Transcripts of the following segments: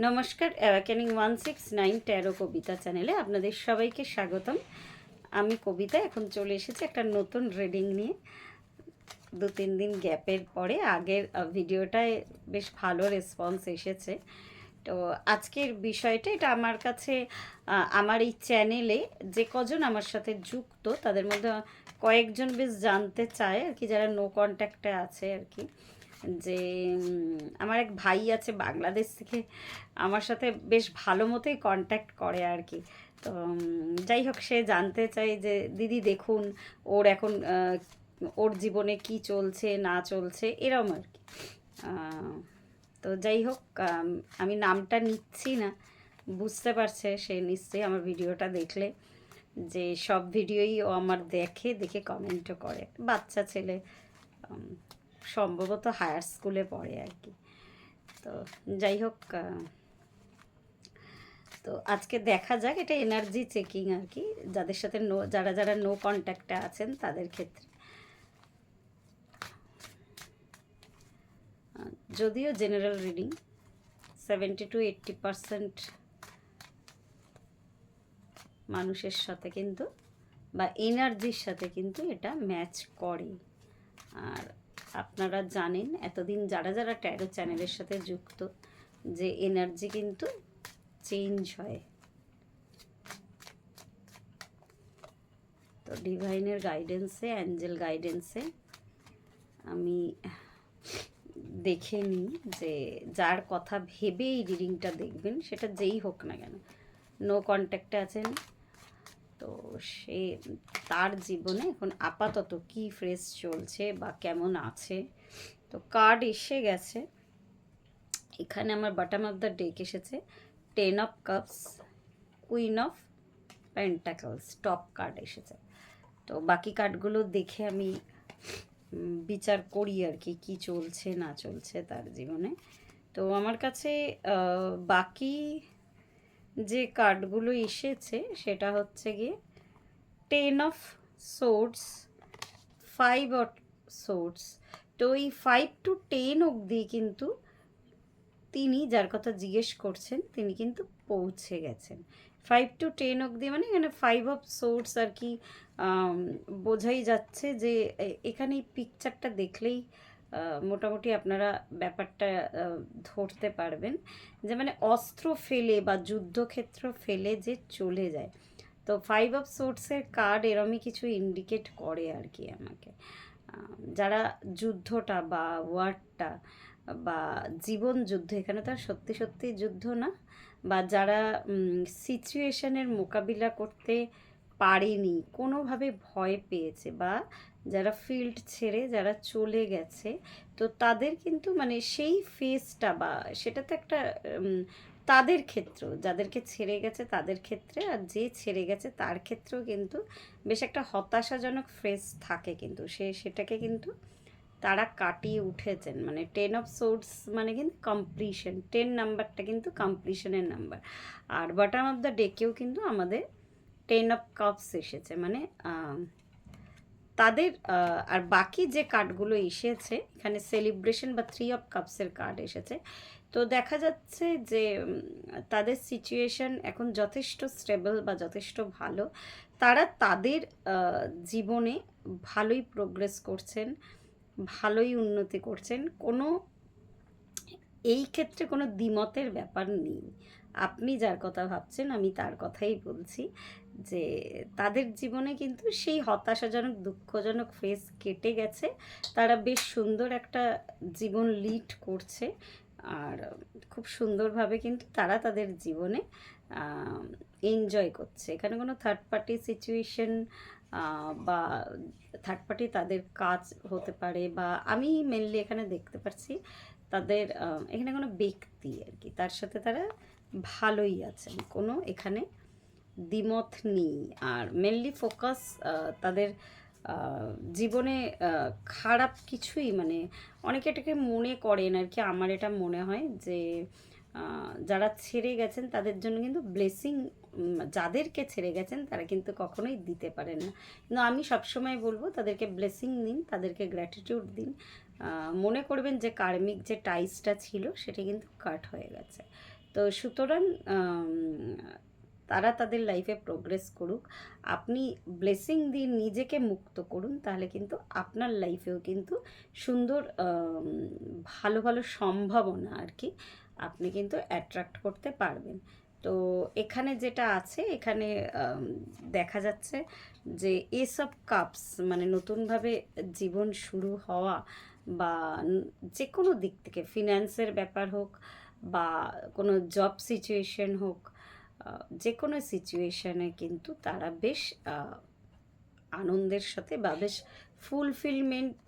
নমস্কার, awakening 169 taro কবিতা চ্যানেলে আপনাদের সবাইকে স্বাগতম। আমি কবিতা এখন চলে এসেছি একটা নতুন রিডিং নিয়ে। 2-3 দিন গ্যাপের পরে আগের ভিডিওটায় বেশ ভালো রেসপন্স এসেছে। তো আজকের বিষয়টা এটা আমার কাছে আমার এই চ্যানেলে যে কজন আমার সাথে যুক্ত তাদের মধ্যে কয়েকজন বেশ জানতে চায় আর কি, যারা নো কন্ট্যাক্টে আছে আর কি, যে আমার এক ভাই আছে বাংলাদেশ থেকে, আমার সাথে বেশ ভালো মতোই কন্ট্যাক্ট করে আর কি। তো যাই হোক, সে জানতে চাই যে দিদি দেখুন ওর এখন ওর জীবনে কি চলছে না চলছে এরম আর কি। তো যাই হোক, আমি নামটা নিচ্ছি না, বুঝতে পারছে সে নিশ্চয়ই আমার ভিডিওটা দেখলে, যে সব ভিডিওই ও আমার দেখে কমেন্টও করে। বাচ্চা ছেলে, সম্ভবত হায়ার স্কুলে পড়ে আর কি। তো যাই হোক, তো আজকে দেখা যাক, এটা এনার্জি চেকিং আর কি, যাদের সাথে যারা যারা নো কন্ট্যাক্টে আছেন তাদের ক্ষেত্রে। যদিও জেনারেল রিডিং 70-80% মানুষের সাথে কিন্তু বা এনার্জির সাথে কিন্তু এটা ম্যাচ করে। আর আপনারা জানেন এতদিন যারা যারা ট্যারো চ্যানেলের সাথে যুক্ত, যে এনার্জি কিন্তু চেঞ্জ হয়। তো ডিভাইনের গাইডেন্সে, অ্যাঞ্জেল গাইডেন্সে আমি দেখে নিই যে যার কথা ভেবে এই রিডিংটা দেখবেন, সেটা যেই হোক না কেন, নো কন্ট্যাক্টে আছেন, তো সে তার জীবনে এখন আপাতত কি ফ্রেশ চলছে বা কেমন আছে। তো কার্ড এসে গেছে এখানে, আমার বটম অফ দ্য ডেক এসেছে 10 of cups, queen of pentacles, top card এসেছে। তো বাকি কার্ডগুলো দেখে আমি বিচার করি আর কি, কী চলছে না চলছে তার জীবনে। তো আমার কাছে বাকি যে কার্ডগুলো এসেছে সেটা হচ্ছে গিয়ে 10 অফ সোর্ডস, 5 অফ সোর্ডস। তো এই 5 to 10 অবধি কিন্তু তিনি যার কথা জিজ্ঞেস করছেন তিনি কিন্তু পৌঁছে গেছেন। 5 to 10 অবধি মানে এখানে 5 অফ সোর্স আর কি, বোঝাই যাচ্ছে যে এখানে এই পিকচারটা দেখলেই মোটামুটি আপনারা ব্যাপারটা ধরতে পারবেন, যে মানে অস্ত্র ফেলে বা যুদ্ধক্ষেত্র ফেলে যে চলে যায়। তো 5 অফ সোর্সের কার্ড এরমই কিছু ইন্ডিকেট করে আর কি আমাকে। যারা যুদ্ধটা বা ওয়ারটা বা জীবন যুদ্ধ, এখানে তো আর সত্যি সত্যি যুদ্ধ না, বা যারা সিচুয়েশনের মোকাবিলা করতে পারেনি, কোনোভাবে ভয় পেয়েছে, বা যারা ফিল্ড ছেড়ে যারা চলে গেছে, তো তাদের কিন্তু মানে সেই ফেসটা বা সেটা তো একটা তাদের ক্ষেত্র, যাদেরকে ছেড়ে গেছে তাদের ক্ষেত্রে, আর যে ছেড়ে গেছে তার ক্ষেত্রেও কিন্তু বেশ একটা হতাশাজনক ফেস থাকে, কিন্তু সেটাকে কিন্তু তারা কাটিয়ে উঠেছেন। মানে 10 অফ সোর্স মানে কিন্তু কমপ্লিশন, 10 নাম্বারটা কিন্তু কমপ্লিশনের নাম্বার। আর বটম অফ দ্য ডেকেও কিন্তু আমাদের 10 অফ কাপস এসেছে, মানে তাদের আর বাকি যে কার্ডগুলো এসেছে এখানে সেলিব্রেশন বা 3 অফ কাপসের কার্ড এসেছে। তো দেখা যাচ্ছে যে তাদের সিচুয়েশন এখন যথেষ্ট স্টেবল বা যথেষ্ট ভালো, তারা তাদের জীবনে ভালোই প্রোগ্রেস করছেন, ভালোই উন্নতি করছেন, কোনো এই ক্ষেত্রে কোনো দ্বিমতের ব্যাপার নেই। আপনি যার কথা ভাবছেন আমি তার কথাই বলছি, যে তাদের জীবনে কিন্তু সেই হতাশাজনক দুঃখজনক ফেজ কেটে গেছে, তারা বেশ সুন্দর একটা জীবন লিড করছে, আর খুব সুন্দরভাবে কিন্তু তারা তাদের জীবনে এনজয় করছে। এখানে কোনো থার্ড পার্টি সিচুয়েশন বা থার্ড পার্টি তাদের কাজ হতে পারে, বা আমি মেনলি এখানে দেখতে পাচ্ছি তাদের এখানে কোনো ব্যক্তি আর কি, তার সাথে তারা ভালোই আছেন, কোনো এখানে দ্বিমত নেই। আর মেনলি ফোকাস তাদের জীবনে খারাপ কিছুই, মানে অনেকে এটাকে মনে করেন আর কি, আমার এটা মনে হয় যে যারা ছেড়ে গেছেন তাদের জন্য কিন্তু ব্লেসিং, যাদেরকে ছেড়ে গেছেন তারা কিন্তু কখনোই দিতে পারেন না, কিন্তু আমি সবসময় বলবো তাদেরকে ব্লেসিং দিন, তাদেরকে গ্র্যাটিটিউড দিন, মনে করবেন যে কার্মিক যে টাইসটা ছিল সেটা কিন্তু কাট হয়ে গেছে। তো সুতরাং তারা তাদের লাইফে প্রোগ্রেস করুক, আপনি ব্লেসিং দিয়ে নিজেকে মুক্ত করুন, তাহলে কিন্তু আপনার লাইফেও কিন্তু সুন্দর ভালো ভালো সম্ভাবনা আর কি আপনি কিন্তু অ্যাট্রাক্ট করতে পারবেন। তো এখানে যেটা আছে, এখানে দেখা যাচ্ছে যে এস অফ কাপস মানে নতুনভাবে জীবন শুরু হওয়া, বা যে কোনো দিক থেকে ফিন্যান্সের ব্যাপার হোক বা কোনো জব সিচুয়েশন হোক, যে কোনো সিচুয়েশনে কিন্তু তারা বেশ আনন্দের সাথে বা বেশ ফুলফিলমেন্ট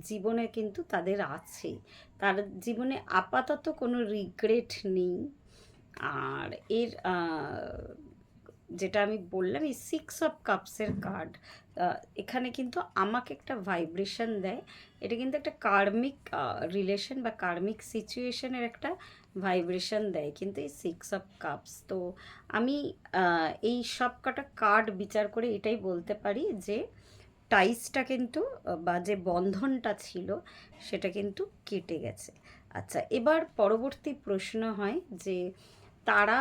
জীবনে কিন্তু তাদের আছে। তার জীবনে আপাতত কোনো রিগ্রেট নেই। আর এর যেটা আমি বললাম, এই 6 অফ কাপসের কার্ড এখানে কিন্তু আমাকে একটা ভাইব্রেশন দেয়। এটা কিন্তু একটা কার্মিক রিলেশন বা কার্মিক সিচুয়েশনের একটা ভাইব্রেশন দেয় কিন্তু এই 6 অফ কাপস। তো আমি এই সব কটা কার্ড বিচার করে এটাই বলতে পারি যে টাইসটা কিন্তু বা যে বন্ধনটা ছিল সেটা কিন্তু কেটে গেছে। আচ্ছা, এবার পরবর্তী প্রশ্ন হয় যে তারা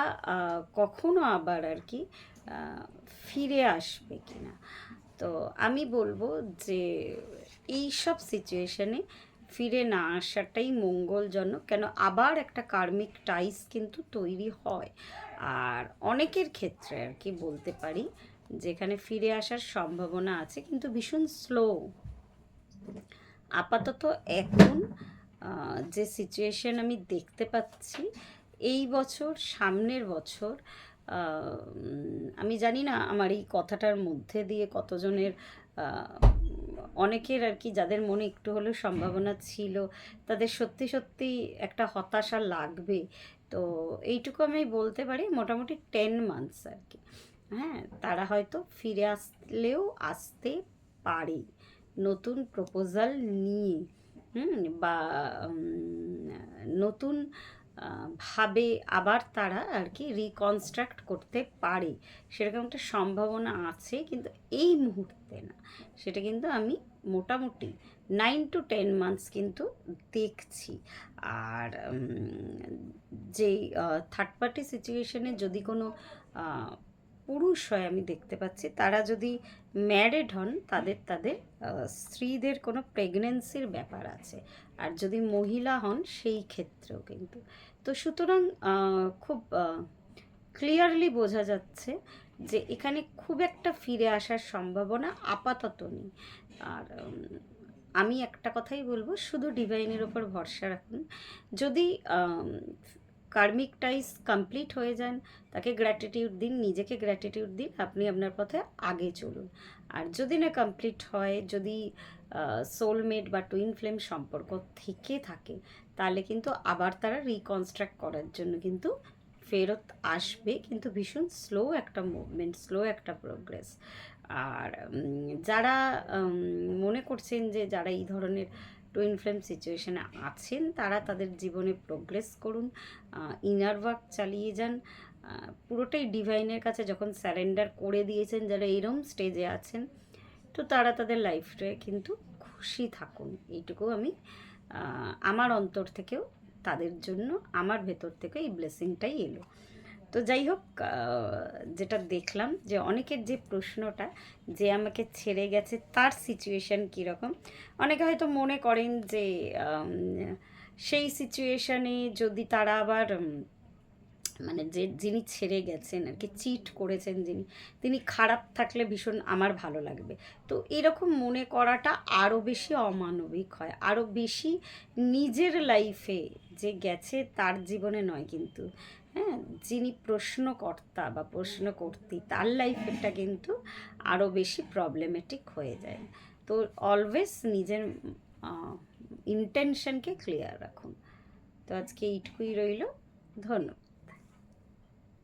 কখনো আবার আর কি ফিরে আসবে কিনা। তো আমি বলবো যে এই সব সিচুয়েশনে ফিরে না আসাটাই মঙ্গলজনক, কেন আবার একটা কার্মিক টাইস কিন্তু তৈরি হয়। আর অনেকের ক্ষেত্রে আর কি বলতে পারি যেখানে ফিরে আসার সম্ভাবনা আছে কিন্তু ভীষণ স্লো। আপাতত এখন যে সিচুয়েশন আমি দেখতে পাচ্ছি এই বছর, সামনের বছর, আমি জানি না আমার এই কথাটার মধ্যে দিয়ে কতজনের, অনেকের আর কি যাদের মনে একটু হলেও সম্ভাবনা ছিল তাদের সত্যি সত্যি একটা হতাশা লাগবে। তো এইটুকু আমি বলতে পারি, মোটামুটি 10 মান্থস আর কি, হ্যাঁ, তারা হয়তো ফিরে আসলেও আসতে পারে নতুন প্রপোজাল নিয়ে, বা নতুন ভাবে আবার তারা আর কি রিকনস্ট্রাক্ট করতে পারে, সেরকম একটা সম্ভাবনা আছে, কিন্তু এই মুহূর্তে না। সেটা কিন্তু আমি মোটামুটি 9 to 10 মান্থস কিন্তু দেখছি। আর যেই থার্ড পার্টি সিচুয়েশনে যদি কোনো পুরুষ হয় আমি দেখতে পাচ্ছি, তারা যদি ম্যারিড হন তাদের তাদের স্ত্রীদের কোনো প্রেগনেন্সির ব্যাপার আছে। আর যদি মহিলা হন সেই ক্ষেত্রেও কিন্তু। তো সুতরাং খুব ক্লিয়ারলি বোঝা যাচ্ছে যে এখানে খুব একটা ফিরে আসার সম্ভাবনা আপাতত নেই। আর আমি একটা কথাই বলবো, শুধু ডিভাইনের ওপর ভরসা রাখুন। যদি কার্মিক টাইস কমপ্লিট হয়ে যান, তাকে গ্র্যাটিটিউড দিন, নিজেকে গ্র্যাটিটিউড দিন, আপনি আপনার পথে আগে চলুন। আর যদি না কমপ্লিট হয়, যদি সোলমেট বা টুইন ফ্লেম সম্পর্ক থেকে থাকে, তাহলে কিন্তু আবার তারা রিকনস্ট্রাক্ট করার জন্য কিন্তু ফেরত আসবে, কিন্তু ভীষণ স্লো একটা মুভমেন্ট, স্লো একটা প্রোগ্রেস। আর যারা মনে করছেন যে যারা এই ধরনের টুইন ফ্লেম সিচুয়েশনে আছেন, তারা তাদের জীবনে প্রোগ্রেস করুন, ইনার ওয়ার্ক চালিয়ে যান, পুরোটাই ডিভাইনের কাছে যখন স্যারেন্ডার করে দিয়েছেন, যারা এইরকম স্টেজে আছেন, তো তারা তাদের লাইফে কিন্তু খুশি থাকুন। এইটুকু আমি আমার অন্তর থেকেও তাদের জন্য, আমার ভেতর থেকে এই ব্লেসিংটাই এলো। তো যাই হোক, যেটা দেখলাম যে অনেকের যে প্রশ্নটা যে আমাকে ছেড়ে গেছে তার সিচুয়েশান কীরকম, অনেকে হয়তো মনে করেন যে সেই সিচুয়েশানে যদি তারা আবার মানে যিনি ছেড়ে গেছেন আর কি, চিট করেছেন যিনি, তিনি খারাপ থাকলে ভীষণ আমার ভালো লাগবে। তো এরকম মনে করাটা আরও বেশি অমানবিক হয়, আরও বেশি নিজের লাইফে যে গেছে তার জীবনে নয় কিন্তু, হ্যাঁ, যিনি প্রশ্নকর্তা বা প্রশ্নকর্ত্রী তার লাইফেরটা কিন্তু আরও বেশি প্রবলেমেটিক হয়ে যায়। তো অলওয়েজ নিজের ইন্টেনশনকে ক্লিয়ার রাখুন। তো আজকে এইটুকুই রইল। ধন্যবাদ।